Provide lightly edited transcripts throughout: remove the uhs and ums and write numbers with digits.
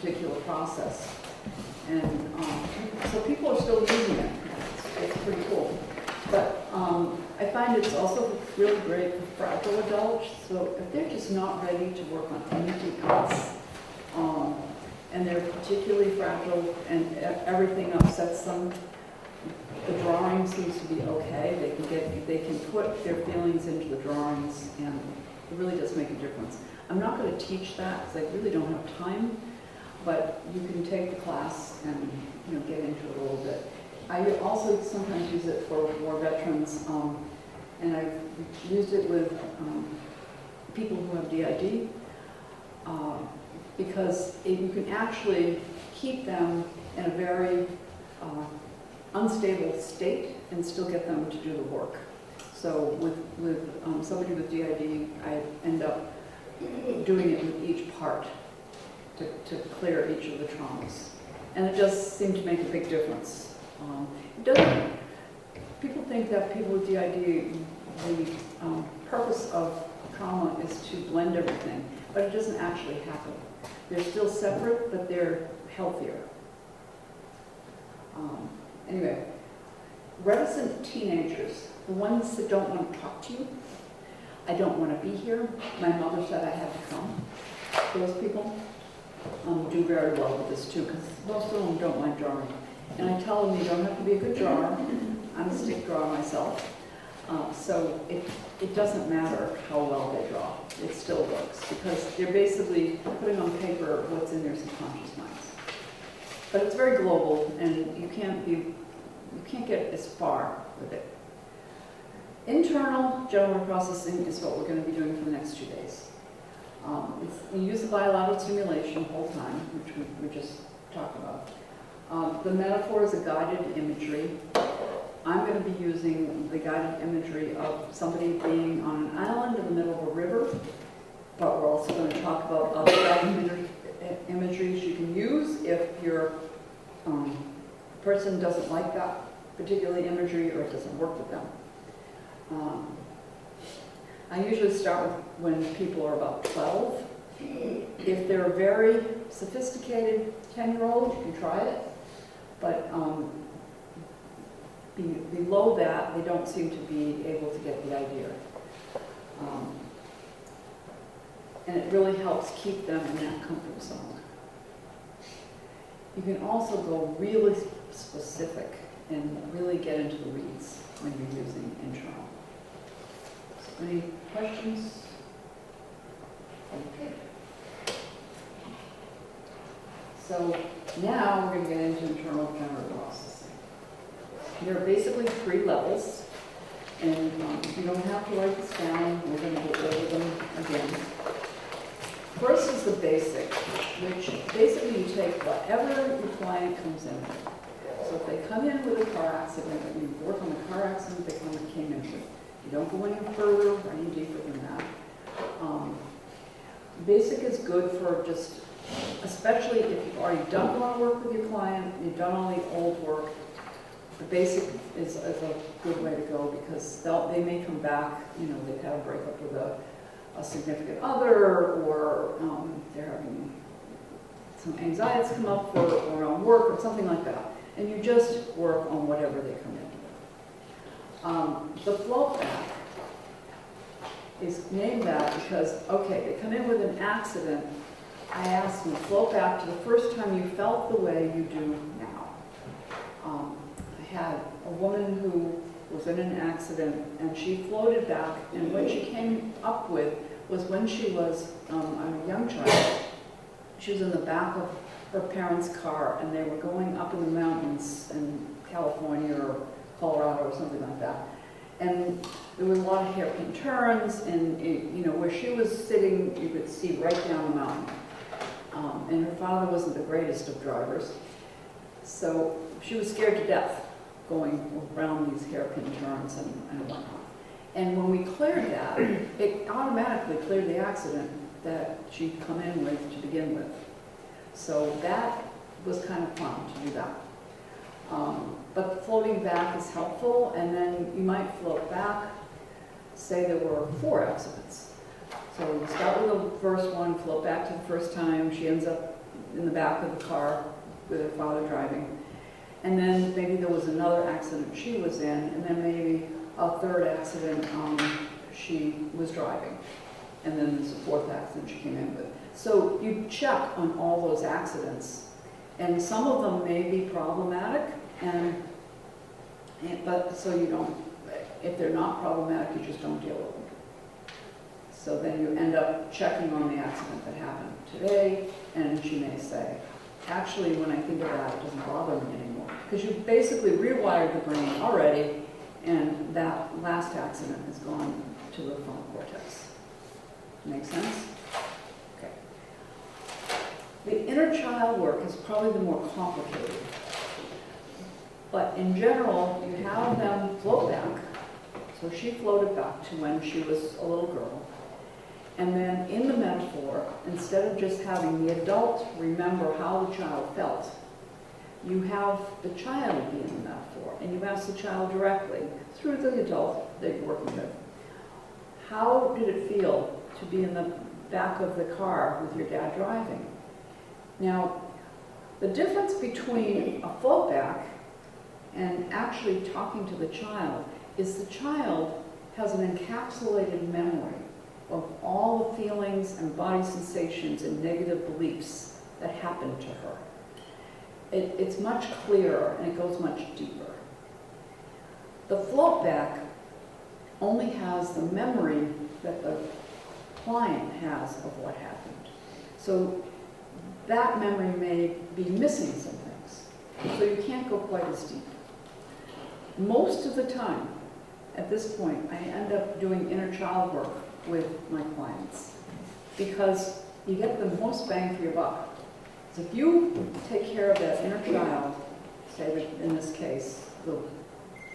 particular process. And so people are still using it. It's pretty cool. But I find it's also really great for fragile adults. So if they're just not ready to work on anything else, and they're particularly fragile and everything upsets them, the drawing seems to be okay. They can put their feelings into the drawings, and it really does make a difference. I'm not going to teach that because I really don't have time, but you can take the class and get into it a little bit. I also sometimes use it for war veterans, and I've used it with people who have DID, because you can actually keep them in a very unstable state and still get them to do the work. So with somebody with DID, I end up doing it with each part to clear each of the traumas. And it does seem to make a big difference. It doesn't, people think that people with DID, the purpose of trauma is to blend everything, but it doesn't actually happen. They're still separate, but they're healthier. Anyway, reticent teenagers, the ones that don't want to talk to you. I don't want to be here. My mother said I had to come. Those people do very well with this too, because most of them don't like drawing. And I tell them you don't have to be a good drawer. I'm a stick drawer myself. So it doesn't matter how well they draw. It still works, because they're basically putting on paper what's in their subconscious minds. But it's very global, and you can't get as far with it. Internal general processing is what we're going to be doing for the next 2 days. You use the bilateral stimulation the whole time, which we just talked about. The metaphor is a guided imagery. I'm going to be using the guided imagery of somebody being on an island in the middle of a river, but we're also going to talk about other guided imageries you can use if your person doesn't like that particular imagery or it doesn't work with them. I usually start with when people are about 12. If they're a very sophisticated 10-year-old, you can try it, but below that, they don't seem to be able to get the idea. And it really helps keep them in that comfort zone. You can also go really specific and really get into the weeds when you're using internal. So any questions? Okay. So now we're going to get into internal general processing. There are basically 3 levels, and you don't have to write this down. We're going to go over them again. First is the basic, which basically you take whatever your client comes in with. So if they come in with a car accident, you work on the car accident they came in with. You don't go any further or any deeper than that. Basic is good for just, especially if you've already done a lot of work with your client, you've done all the old work. The basic is a good way to go, because they may come back, they've had a breakup with a significant other, or they're having some anxieties come up or on work or something like that. And you just work on whatever they come in with. The float back is named that because, okay, they come in with an accident. I ask them to float back to the first time you felt the way you do now. I had a woman who was in an accident, and she floated back, and what she came up with was when she was a young child. She was in the back of her parents' car, and they were going up in the mountains in California or Colorado or something like that. And there was a lot of hairpin turns, and where she was sitting, you could see right down the mountain. And her father wasn't the greatest of drivers, so she was scared to death going around these hairpin turns and whatnot. And when we cleared that, it automatically cleared the accident that she'd come in with to begin with. So that was kind of fun to do that. But floating back is helpful, and then you might float back, say there were 4 accidents. So you start with the first one, float back to the first time, she ends up in the back of the car with her father driving. And then maybe there was another accident she was in, and then maybe a third accident she was driving. And then there's a fourth accident she came in with. So you check on all those accidents, and some of them may be problematic, but so you don't, if they're not problematic, you just don't deal with them. So then you end up checking on the accident that happened today, and she may say, actually, when I think of that, it doesn't bother me anymore. Because you basically rewired the brain already, and that last accident has gone to the frontal cortex. Make sense? Okay. The inner child work is probably the more complicated. But in general, you have them float back. So she floated back to when she was a little girl. And then in the metaphor, instead of just having the adult remember how the child felt, you have the child be in the metaphor, and you ask the child directly, through the adult that you're working with, how did it feel to be in the back of the car with your dad driving? Now, the difference between a float back and actually talking to the child is the child has an encapsulated memory of all the feelings and body sensations and negative beliefs that happened to her. It's much clearer and it goes much deeper. The float back only has the memory that the client has of what happened. So that memory may be missing some things. So you can't go quite as deep. Most of the time, at this point, I end up doing inner child work with my clients because you get the most bang for your buck. So if you take care of that inner child, say that in this case, the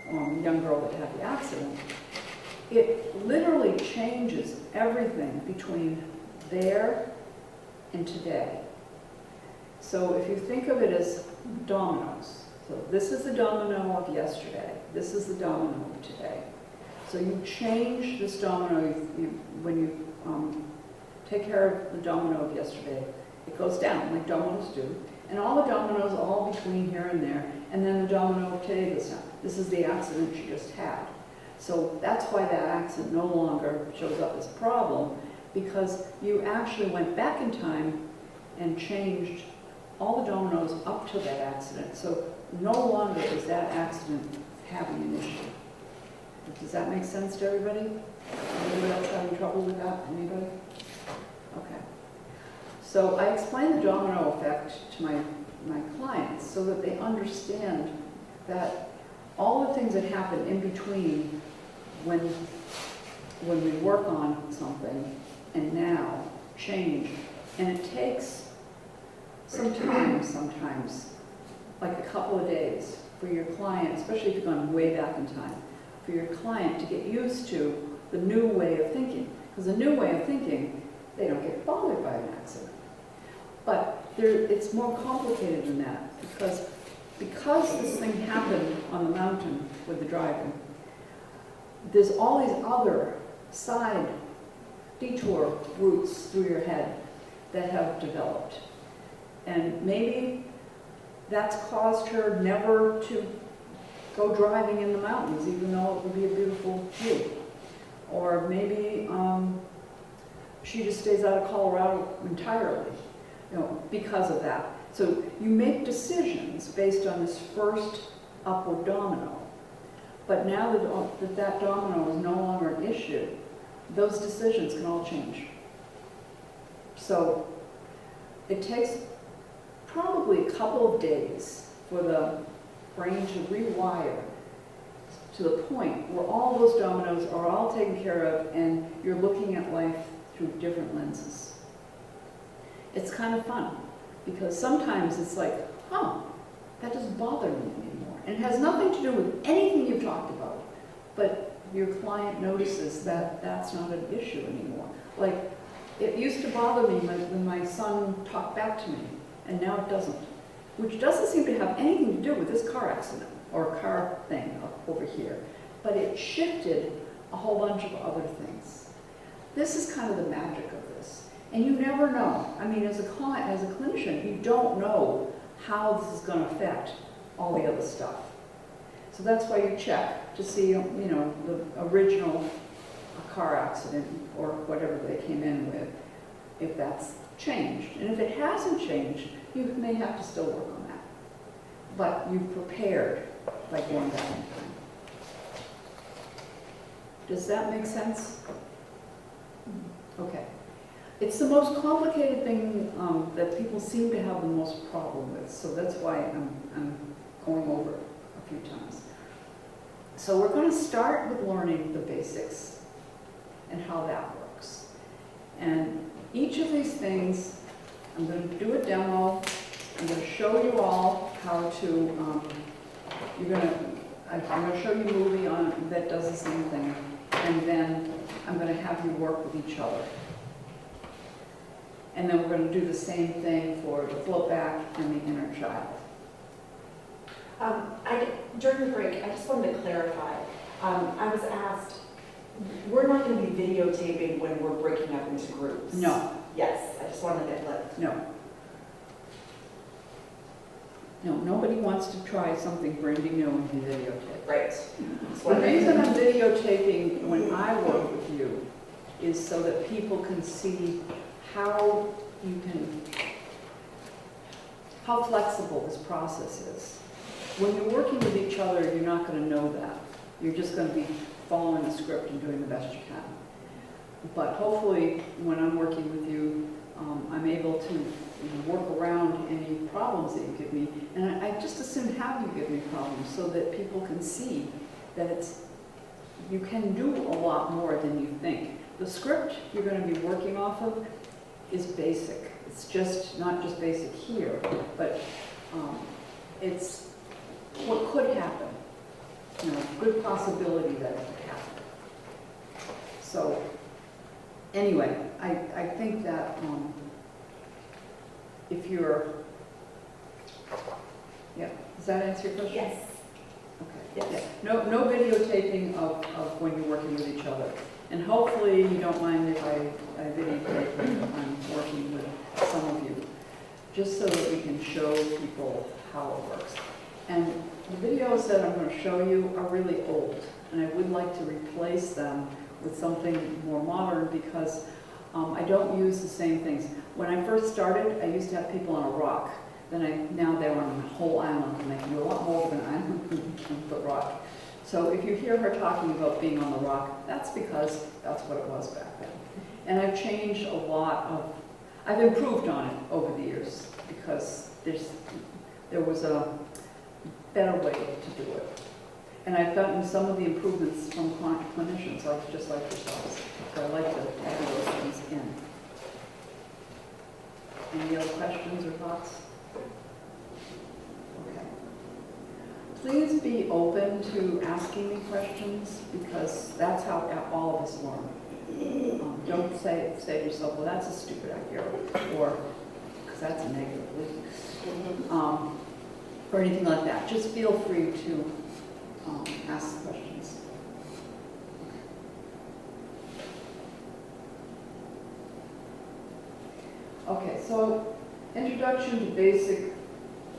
young girl that had the accident, it literally changes everything between there and today. So if you think of it as dominoes, so this is the domino of yesterday, this is the domino of today. So you change this domino when you take care of the domino of yesterday. It goes down like dominoes do, and all the dominoes all between here and there, and then the domino of today goes down. This is the accident she just had. So that's why that accident no longer shows up as a problem, because you actually went back in time and changed all the dominoes up to that accident. So no longer is that accident having an issue. Does that make sense to everybody? Anybody else having trouble with that? Anybody? Okay. So I explain the domino effect to my clients so that they understand that all the things that happen in between when we work on something and now change. And it takes some time sometimes, like a couple of days, for your client, especially if you've gone way back in time, for your client to get used to the new way of thinking. Because the new way of thinking, they don't get bothered by an accident. But it's more complicated than that, because this thing happened on the mountain with the driving, there's all these other side detour routes through your head that have developed. And maybe that's caused her never to go driving in the mountains, even though it would be a beautiful view. Or maybe she just stays out of Colorado entirely, because of that. So you make decisions based on this first upward domino. But now that domino is no longer an issue, those decisions can all change. So it takes probably a couple of days for the brain to rewire to the point where all those dominoes are all taken care of and you're looking at life through different lenses. It's kind of fun because sometimes it's like, that doesn't bother me anymore. And it has nothing to do with anything you've talked about, but your client notices that that's not an issue anymore. Like, it used to bother me when my son talked back to me, and now it doesn't. Which doesn't seem to have anything to do with this car accident or car thing over here. But it shifted a whole bunch of other things. This is kind of the magic of this. And you never know. I mean, as a clinician, you don't know how this is going to affect all the other stuff. So that's why you check to see, you know, the original car accident or whatever they came in with, if that's changed. And if it hasn't changed, you may have to still work on that. But you've prepared by going back in time. Does that make sense? Okay. It's the most complicated thing that people seem to have the most problem with, so that's why I'm going over it a few times. So we're going to start with learning the basics and how that works. And each of these things, I'm going to do a demo. I'm going to show you all how to, I'm going to show you a movie that does the same thing, and then I'm going to have you work with each other. And then we're going to do the same thing for the float back and the inner child. During the break, I just wanted to clarify. I was asked, we're not going to be videotaping when we're breaking up into groups. No. Yes, I just wanted to let. No. No, nobody wants to try something brand new and be videotaped. Right. The reason I'm videotaping when I work with you is so that people can see how flexible this process is. When you're working with each other, you're not going to know that. You're just going to be following the script and doing the best you can. But hopefully, when I'm working with you, I'm able to work around any problems that you give me. And I just as soon have you give me problems so that people can see that you can do a lot more than you think. The script you're going to be working off of is basic. It's just not just basic here, but it's what could happen. You know, good possibility that it could happen. So anyway, I think that if you're, yeah, does that answer your question? Yes. Okay. Yes. Yeah. No videotaping of when you're working with each other. And hopefully you don't mind if I videotape when I'm working with some of you, just so that we can show people how it works. And the videos that I'm going to show you are really old, and I would like to replace them with something more modern because I don't use the same things. When I first started, I used to have people on a rock. Now they're on a whole island, and they can do a lot more than an island than the rock. So if you hear her talking about being on the rock, that's because that's what it was back then. And I've changed a lot I've improved on it over the years because there was a better way to do it. And I've gotten some of the improvements from clinicians, just like yourselves. So I like to add those things in. Any other questions or thoughts? Okay. Please be open to asking me questions because that's how all of us learn. Don't say to yourself, well, that's a stupid idea, or because that's a negative, or anything like that. Just feel free to ask questions. Okay, so introduction to basic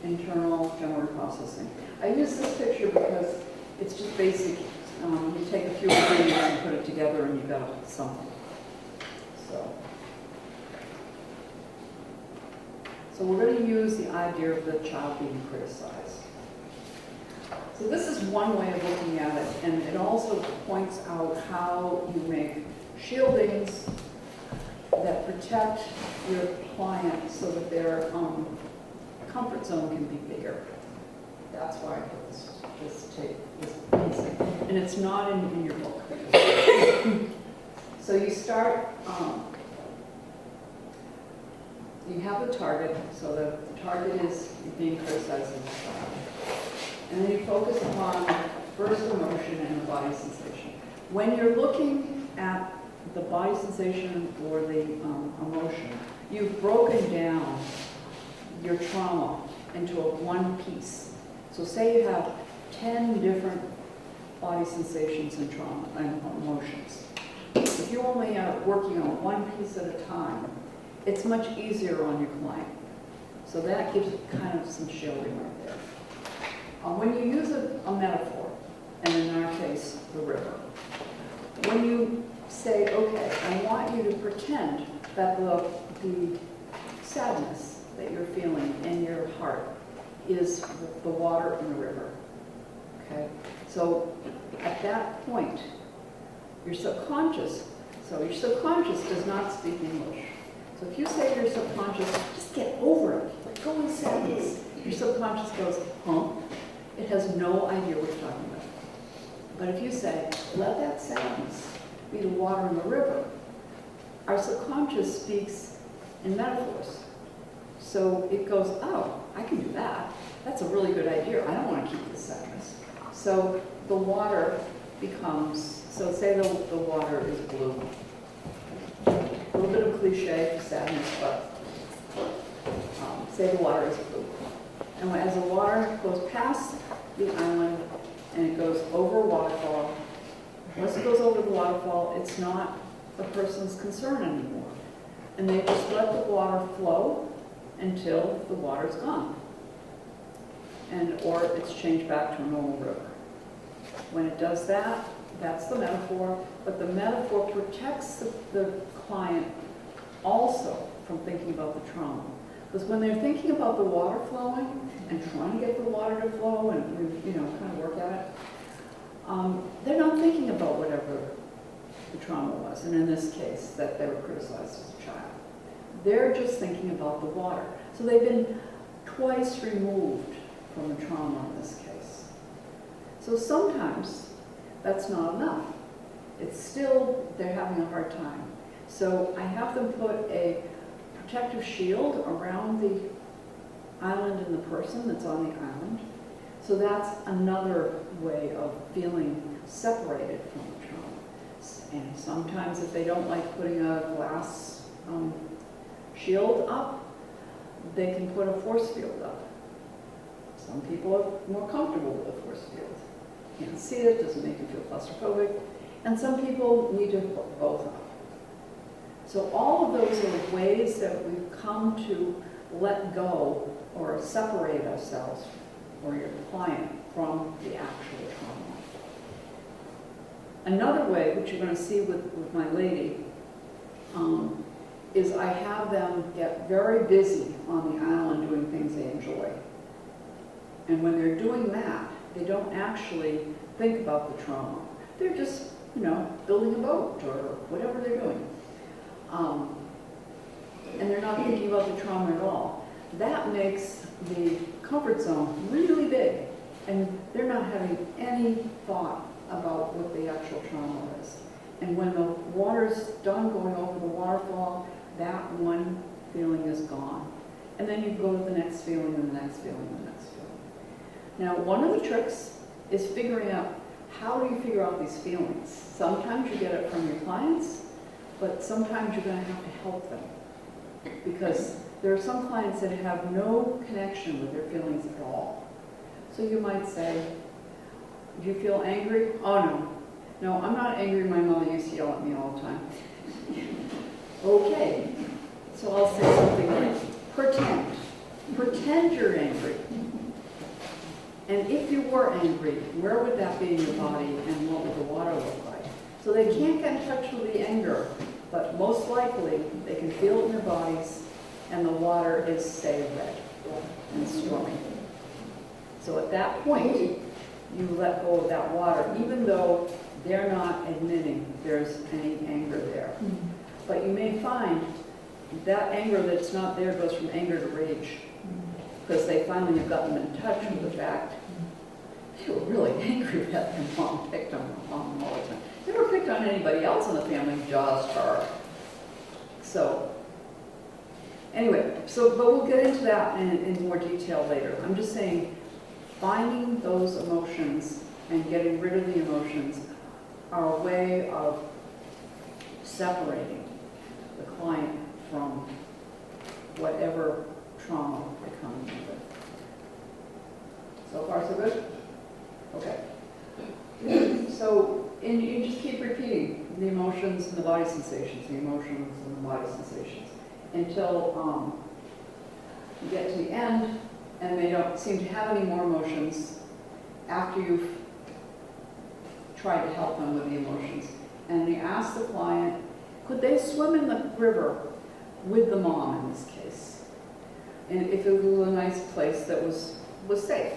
internal general processing. I use this picture because it's just basic. You take a few ingredients and put it together and you've got something. So we're going to use the idea of the child being criticized. So this is one way of looking at it, and it also points out how you make shieldings that protect your client so that their comfort zone can be bigger. That's why I put this basic. And it's not in your book. So you start, you have the target, so the target is being criticized as a child. And then you focus upon first emotion and the body sensation. When you're looking at the body sensation or the emotion, you've broken down your trauma into one piece. So say you have 10 different body sensations and trauma and emotions. If you only are working on one piece at a time, it's much easier on your client. So that gives it kind of some shielding right there. When you use a metaphor, and in our case, the river, when you say, okay, I want you to pretend that the sadness that you're feeling in your heart is the water in the river, okay? So at that point, your subconscious does not speak English. So if you say to your subconscious, just get over it, let go of sadness, your subconscious goes, huh? It has no idea what you're talking about. But if you say, let that sadness be the water in the river, our subconscious speaks in metaphors. So it goes, oh, I can do that. That's a really good idea. I don't want to keep this sadness. So the water becomes, so say the water is blue. A little bit of cliche for sadness, but say the water is blue. And as the water goes past the island and it goes over a waterfall, once it goes over the waterfall, it's not the person's concern anymore. And they just let the water flow until the water's gone. Or it's changed back to a normal river. When it does that, that's the metaphor, but the metaphor protects the client also from thinking about the trauma. Because when they're thinking about the water flowing and trying to get the water to flow and, kind of work at it, they're not thinking about whatever the trauma was, and in this case, that they were criticized as a child. They're just thinking about the water. So they've been twice removed from the trauma in this case. So sometimes that's not enough. It's still, they're having a hard time. So I have them put a protective shield around the island and the person that's on the island. So that's another way of feeling separated from the trauma. And sometimes if they don't like putting a glass shield up, they can put a force field up. Some people are more comfortable with a force field. Can't see it, doesn't make you feel claustrophobic. And some people need to put both up. So all of those are ways that we've come to let go or separate ourselves or your client from the actual trauma. Another way, which you're going to see with my lady, is I have them get very busy on the island doing things they enjoy. And when they're doing that, they don't actually think about the trauma. They're just, building a boat or whatever they're doing. And they're not thinking about the trauma at all. That makes the comfort zone really big, and they're not having any thought about what the actual trauma is. And when the water's done going over the waterfall, that one feeling is gone. And then you go to the next feeling and the next feeling and the next feeling. Now, one of the tricks is figuring out, how do you figure out these feelings? Sometimes you get it from your clients, but sometimes you're going to have to help them. Because there are some clients that have no connection with their feelings at all. So you might say, do you feel angry? Oh, no. No, I'm not angry. My mother used to yell at me all the time. Okay. So I'll say something like, pretend. Pretend you're angry. And if you were angry, where would that be in your body and what would the water look like? So they can't get in touch with the anger, but most likely they can feel it in their bodies and the water is, say, red and stormy. So at that point, you let go of that water, even though they're not admitting there's any anger there. Mm-hmm. But you may find that anger that's not there goes from anger to rage, because they finally have gotten in touch with the fact they were really angry that their mom picked on them all the time. They never picked on anybody else in the family, just her. So, anyway, but we'll get into that in more detail later. I'm just saying, finding those emotions and getting rid of the emotions are a way of separating the client from whatever trauma they're coming in with. So far, so good? Okay. So, and you just keep repeating the emotions and the body sensations, the emotions and the body sensations. until you get to the end and they don't seem to have any more emotions after you've tried to help them with the emotions. And you ask the client, could they swim in the river with the mom in this case? And if it was a nice place that was safe,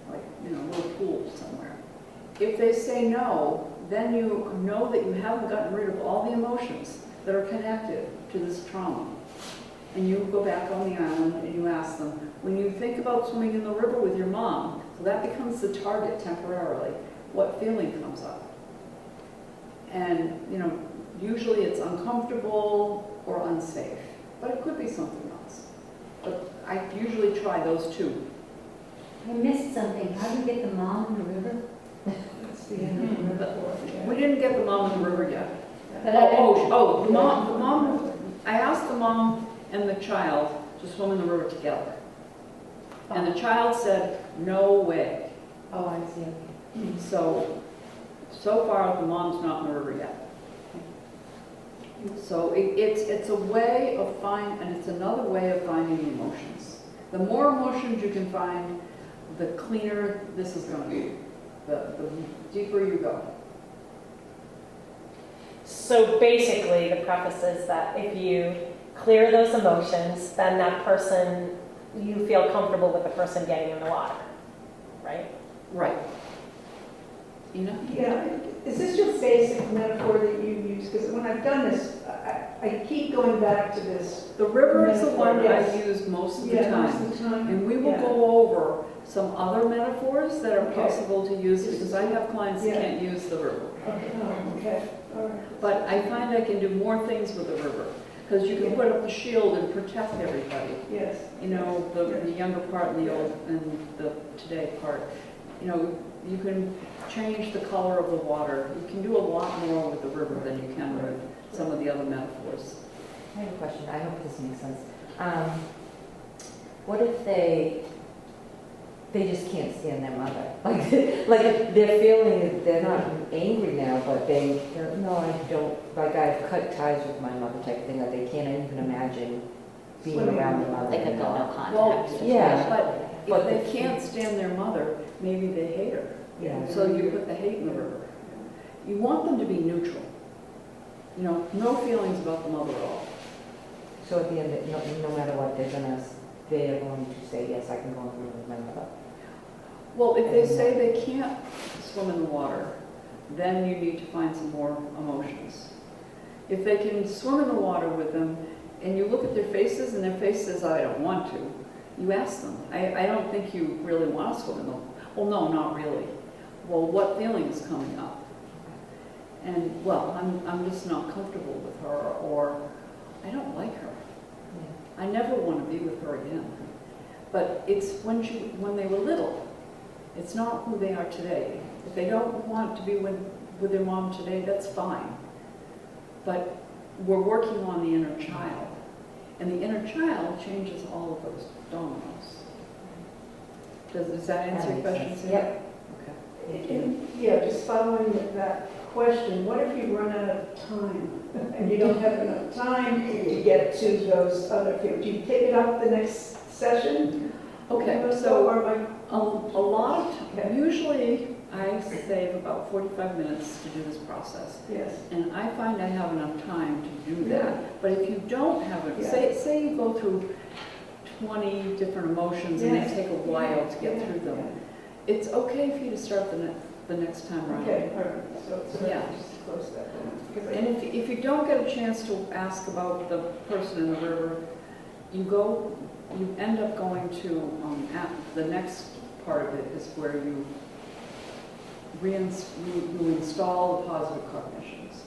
like, you know, a little pool somewhere. If they say no, then you know that you haven't gotten rid of all the emotions that are connected to this trauma. And you go back on the island and you ask them, when you think about swimming in the river with your mom, so that becomes the target temporarily, what feeling comes up? And, you know, usually it's uncomfortable or unsafe, but it could be something else. But I usually try those two. I missed something. How do you get the mom in the river? That's the end of the metaphor. Yeah. We didn't get the mom in the river yet. But I didn't- The mom, I asked the mom and the child to swim in the river together. And the child said, no way. Oh, I see, okay. So far, the mom's not in the river yet. So it's a way of and it's another way of finding the emotions. The more emotions you can find, the cleaner this is going to be. The deeper you go. So basically, the preface is that if you clear those emotions, then that person, you feel comfortable with the person getting in the water, right? Right. You know? Yeah, is this your basic metaphor that you use? Because when I've done this, I keep going back to this. The river is the one Yes. I use most of the Yeah, time. most of the time. And we will Yeah. go over some other metaphors that are Okay. possible to use because I have clients that Yeah. can't use the river. Okay, oh, okay, all right. But I find I can do more things with the river because you can Yeah. put up the shield and protect everybody. Yes. You know, the younger part and the old and the today part. You know, you can change the color of the water. You can do a lot more with the river than you can with some of the other metaphors. I have a question. I hope this makes sense. What if they just can't stand their mother? Like they're feeling, they're not angry now, but they're, no, I don't, like I've cut ties with my mother type thing, that they can't even imagine being Swimming. around their mother. Like a anymore. no contact. Well, yeah. But But if the- they can't stand their mother, maybe they hate her. Yeah. So you put the hate in the river. You want them to be neutral. You know, no feelings about the mother at all. So at the end, no matter what, they're going to say, yes, I can go and remember. Well, if they say they can't swim in the water, then you need to find some more emotions. If they can swim in the water with them, and you look at their faces, and their face says, I don't want to, you ask them, I don't think you really want to swim in the water. Well, no, not really. Well, what feeling is coming up? And, well, I'm just not comfortable with her, or I don't like her. I never want to be with her again. But it's when they were little. It's not who they are today. If they don't want to be with their mom today, that's fine. But we're working on the inner child. And the inner child changes all of those dominoes. Does that answer your question? Sarah? Yep. Okay. And, yeah, just following that question, what if you run out of time and you don't have enough time to get to those other fields? Do you pick it up the next session? Okay, Or so am a lot of Okay. time, usually I save about 45 minutes to do this process. yes. And I find I have enough time to do that. But if you don't have it, Yeah. say you go through 20 different emotions and Yes. they take a while to get through them, it's okay for you to start the next time around. Okay, all right, so Yeah. just close that down. Because I- And if you don't get a chance to ask about the person in the river, you end up going to, the next part of it is where you install the positive cognitions.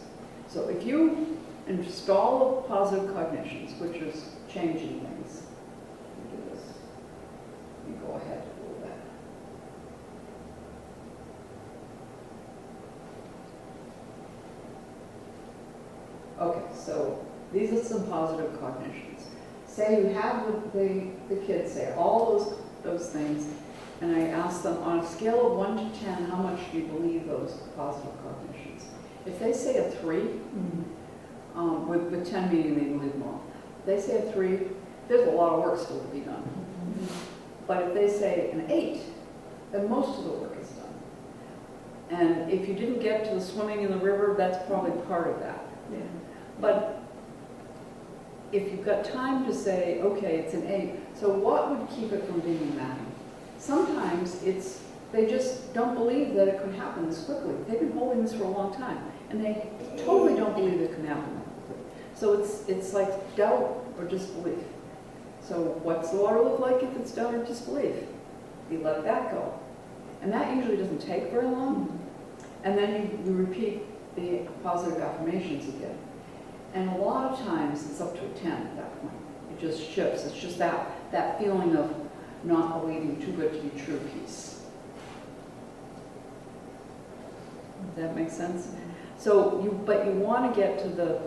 So if you install the positive cognitions, which is changing things, let me do this. Let me go ahead a little bit. Okay, so these are some positive cognitions. Say you have the kids say all those things, and I ask them on a scale of 1 to 10, how much do you believe those positive cognitions? If they say a 3, with 10 meaning they believe more, they say a 3, there's a lot of work still to be done. But if they say an 8, then most of the work is done. And if you didn't get to the swimming in the river, that's probably part of that. Yeah. But if you've got time to say, okay, it's an 8, so what would keep it from being a 9? Sometimes it's, they just don't believe that it could happen this quickly. They've been holding this for a long time, and they totally don't believe it can happen that quickly. So it's like doubt or disbelief. So what's the water look like if it's doubt or disbelief? You let that go. And that usually doesn't take very long. And then you repeat the positive affirmations again. And a lot of times it's up to a 10 at that point. It just shifts. It's just that feeling of not believing too good to be true piece. Does that make sense? So but you want to get to the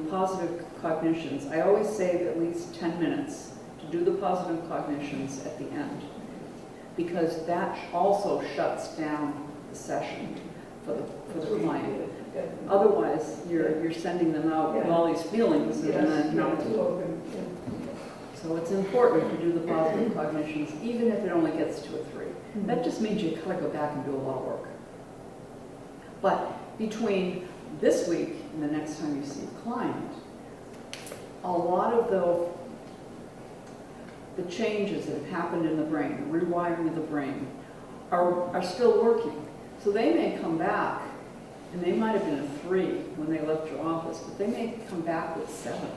positive cognitions. I always save at least 10 minutes to do the positive cognitions at the end, because that also shuts down the session for the client. Otherwise, you're sending them out with all these feelings, and then so it's important to do the positive cognitions, even if it only gets to a 3. That just means you kind of go back and do a lot of work. But between this week and the next time you see a client, a lot of the changes that have happened in the brain, the rewiring of the brain, are still working. So they may come back, and they might have been a 3 when they left your office, but they may come back with 7.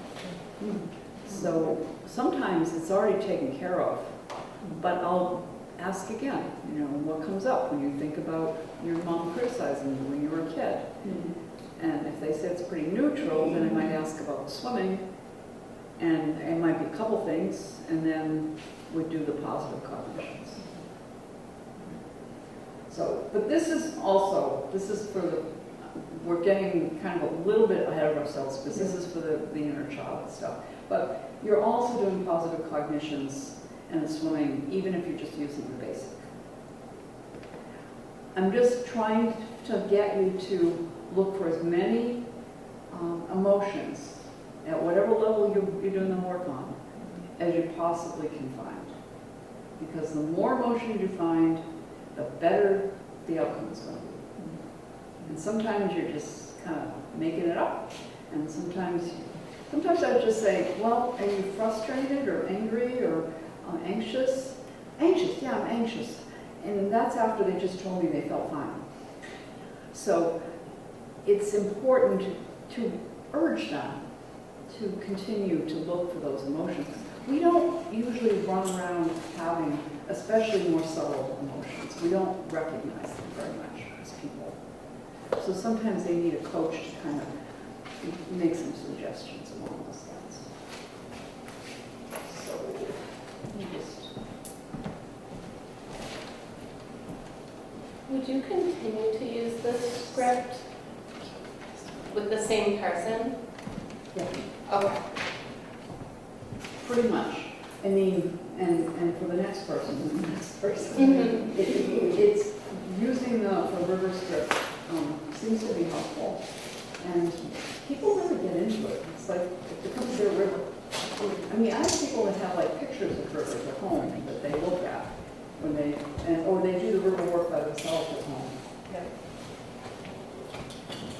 So sometimes it's already taken care of, but I'll ask again, what comes up when you think about your mom criticizing you when you were a kid? And if they say it's pretty neutral, then I might ask about the swimming, and it might be a couple things, and then we do the positive cognitions. So, but this is for the, we're getting kind of a little bit ahead of ourselves, because this is for the inner child stuff. But you're also doing positive cognitions and the swimming, even if you're just using the basic. I'm just trying to get you to look for as many emotions at whatever level you're doing the work on as you possibly can find. Because the more emotion you find, the better the outcome is going to be. And sometimes you're just kind of making it up, and sometimes I would just say, well, are you frustrated or angry or anxious? Anxious, yeah, I'm anxious. And that's after they just told me they felt fine. So it's important to urge them to continue to look for those emotions. We don't usually run around having, especially more subtle emotions. We don't recognize them very much as people. So sometimes they need a coach to kind of make some suggestions along those lines. So let me just... Would you continue to use this script with the same person? Yeah. Okay. Pretty much. I mean, and for the next person, and the next person. Mm-hmm. It's using the river script seems to be helpful. And people really get into it. It's like, it becomes their river. I mean, I have people that have like pictures of rivers at home that they look at when or they do the river work by themselves at home. Yeah.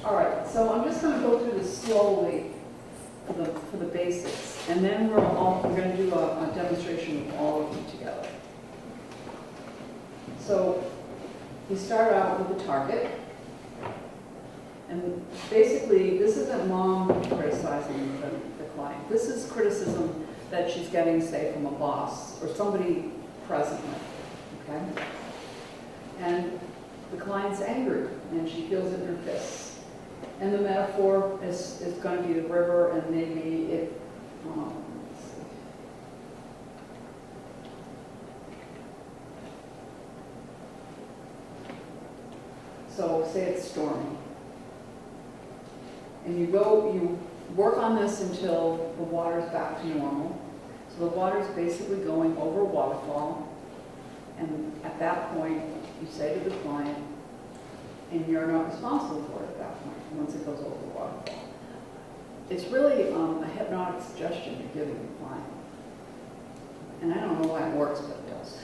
All right, so I'm just going to go through this slowly for the basics, and then we're going to do a demonstration with all of them together. So you start out with the target, and basically this isn't mom criticizing the client. This is criticism that she's getting, say, from a boss or somebody presently. Okay? And the client's angry, and she feels it in her fists. And the metaphor is going to be the river, and maybe it, let's see. So say it's stormy. And you work on this until the water's back to normal. So the water's basically going over a waterfall. And at that point, you say to the client, and you're not responsible for it at that point, once it goes over the waterfall. it's really a hypnotic suggestion you're giving your client. And I don't know why it works, but it does.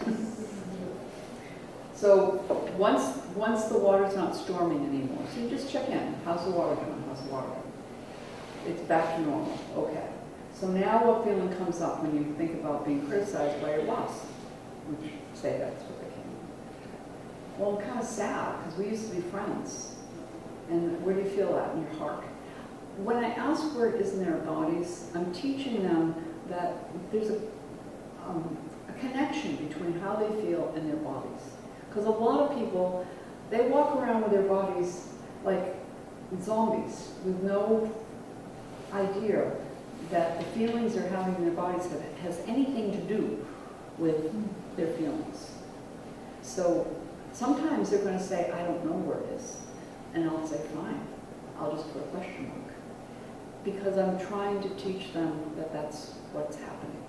So once the water's not storming anymore, so you just check in. How's the water doing? How's the water doing? It's back to normal. Okay. So now what feeling comes up when you think about being criticized by your boss? Which say that's what they came. Well, I'm kind of sad because we used to be friends. And where do you feel that in your heart? When I ask where it is in their bodies, I'm teaching them that there's a connection between how they feel and their bodies. Because a lot of people, they walk around with their bodies like zombies with no idea that the feelings they're having in their bodies has anything to do with their feelings. So sometimes they're going to say, I don't know where it is. And I'll say, fine, I'll just put a question mark. Because I'm trying to teach them that that's what's happening.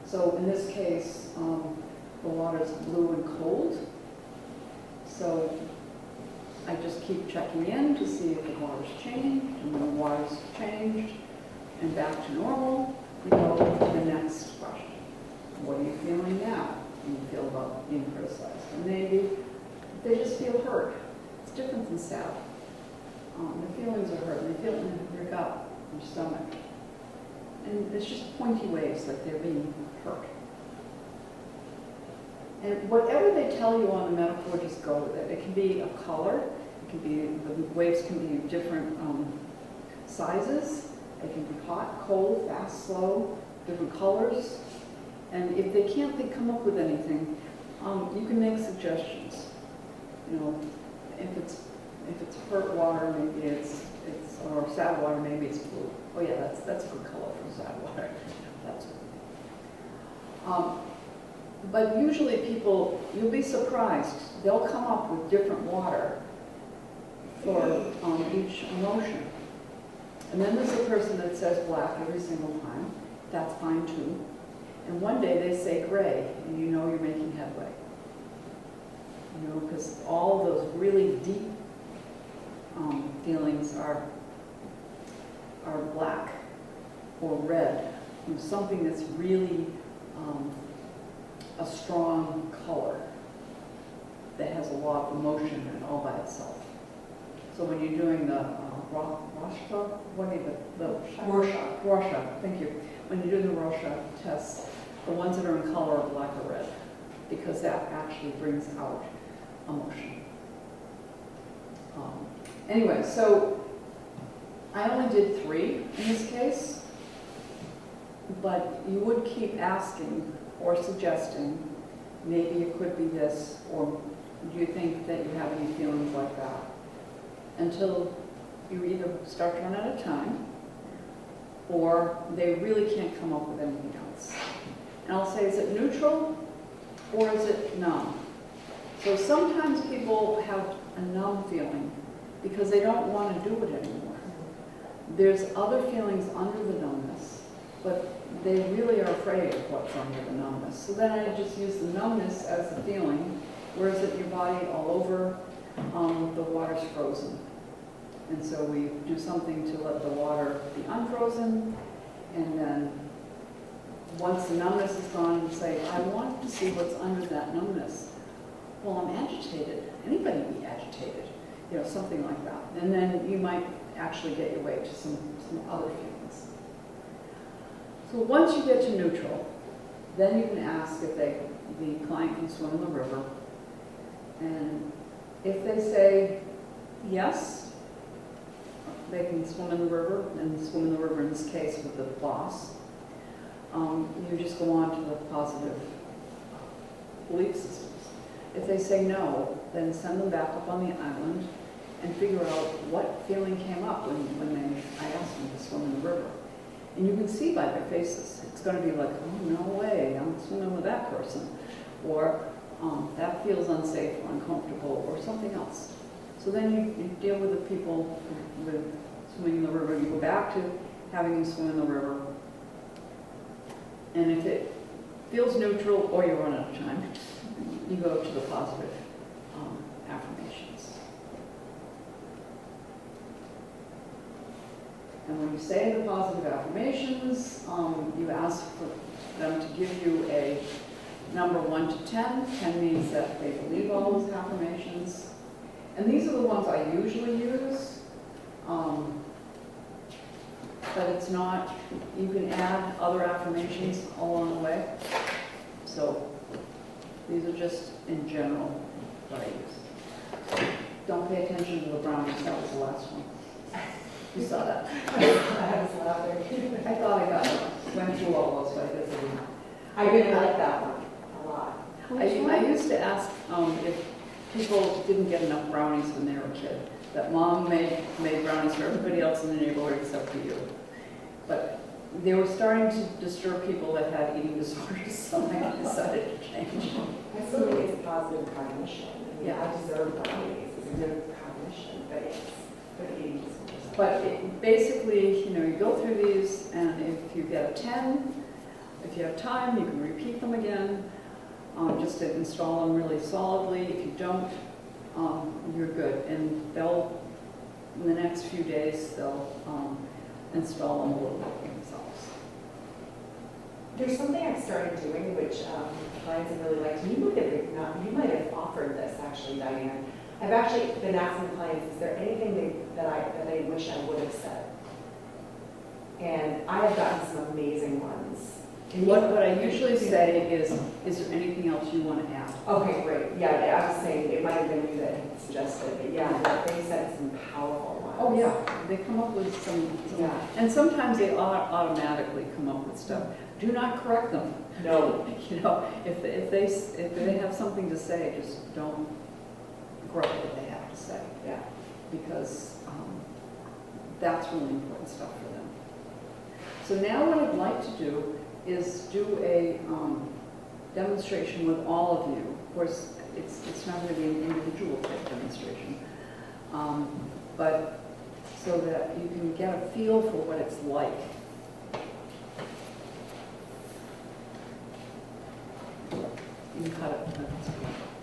So in this case, the water's blue and cold. So I just keep checking in to see if the water's changed, and when the water's changed and back to normal, we go to the next question. What are you feeling now when you feel about being criticized? And maybe they just feel hurt. It's different than sad. The feelings are hurt, and they feel it in your gut, your stomach. And it's just pointy waves, like they're being hurt. And whatever they tell you on the metaphor, just go with it. It can be a color, it can be, the waves can be different sizes. It can be hot, cold, fast, slow, different colors. And if they can't come up with anything, you can make suggestions. You know, if it's hurt water, maybe it's or sad water, maybe it's blue. Oh yeah, that's a good color for sad water. That's but usually people, you'll be surprised, they'll come up with different water for each emotion. And then there's a person that says black every single time. That's fine too. And one day they say gray, and you know you're making headway. You know, because all those really deep feelings are black or red, you know, something that's really a strong color that has a lot of emotion in it all by itself. So when you're doing the Rorschach, thank you. When you're doing the Rorschach tests, the ones that are in color are black or red, because that actually brings out emotion. Anyway, so I only did 3 in this case, but you would keep asking or suggesting, maybe it could be this, or do you think that you have any feelings like that? Until you either start to run out of time, or they really can't come up with anything else. And I'll say, is it neutral, or is it numb? So sometimes people have a numb feeling because they don't want to do it anymore. There's other feelings under the numbness, but they really are afraid of what's under the numbness. So then I just use the numbness as the feeling, whereas at your body all over, the water's frozen. And so we do something to let the water be unfrozen, and then once the numbness is gone, we say, I want to see what's under that numbness. Well, I'm agitated. Anybody be agitated, you know, something like that. And then you might actually get your way to some other feelings. So once you get to neutral, then you can ask if the client can swim in the river. And if they say yes, they can swim in the river, and swim in the river in this case with the boss. You just go on to the positive belief systems. If they say no, then send them back up on the island and figure out what feeling came up when I asked them to swim in the river. And you can see by their faces. It's going to be like, oh, no way, I'm swimming with that person. Or that feels unsafe or uncomfortable or something else. So then you deal with the people with swimming in the river. You go back to having them swim in the river. And if it feels neutral or you run out of time, you go to the positive affirmations. And when you say the positive affirmations, you ask for them to give you a number 1 to 10. 10 means that they believe all those affirmations. And these are the ones I usually use. But it's not, you can add other affirmations along the way. So these are just in general what I use. Don't pay attention to the brownies, that was the last one. You saw that? I was laughing. I thought I went through all those, but I guess I didn't. I really like that one a lot. I used to ask if people didn't get enough brownies when they were a kid, that mom made brownies for everybody else in the neighborhood except for you. But they were starting to disturb people that had eating disorders, so I decided to change. I still think it's positive cognition. I mean, Yeah. I deserve brownies. It's a good cognition, but it's good eating disorders. But basically, you go through these, and if you get a 10, if you have time, you can repeat them again, just to install them really solidly. If you don't, you're good. And in the next few days, they'll install them a little bit themselves. There's something I've started doing, which clients have really liked. You might have offered this, actually, Diane. I've actually been asking clients, is there anything that they wish I would have said? And I have gotten some amazing ones. What I usually say is there anything else you want to add? Okay, great. Yeah, I was saying, it might have been you that had suggested, but yeah, they said some powerful ones. Oh, yeah, they come up with some, Yeah. and sometimes they automatically come up with stuff. Do not correct them. No. If they have something to say, just don't correct what they have to say. Yeah. Because that's really important stuff for them. So now what I'd like to do is do a demonstration with all of you. Of course, it's not going to be an individual type demonstration, but so that you can get a feel for what it's like. You can cut it.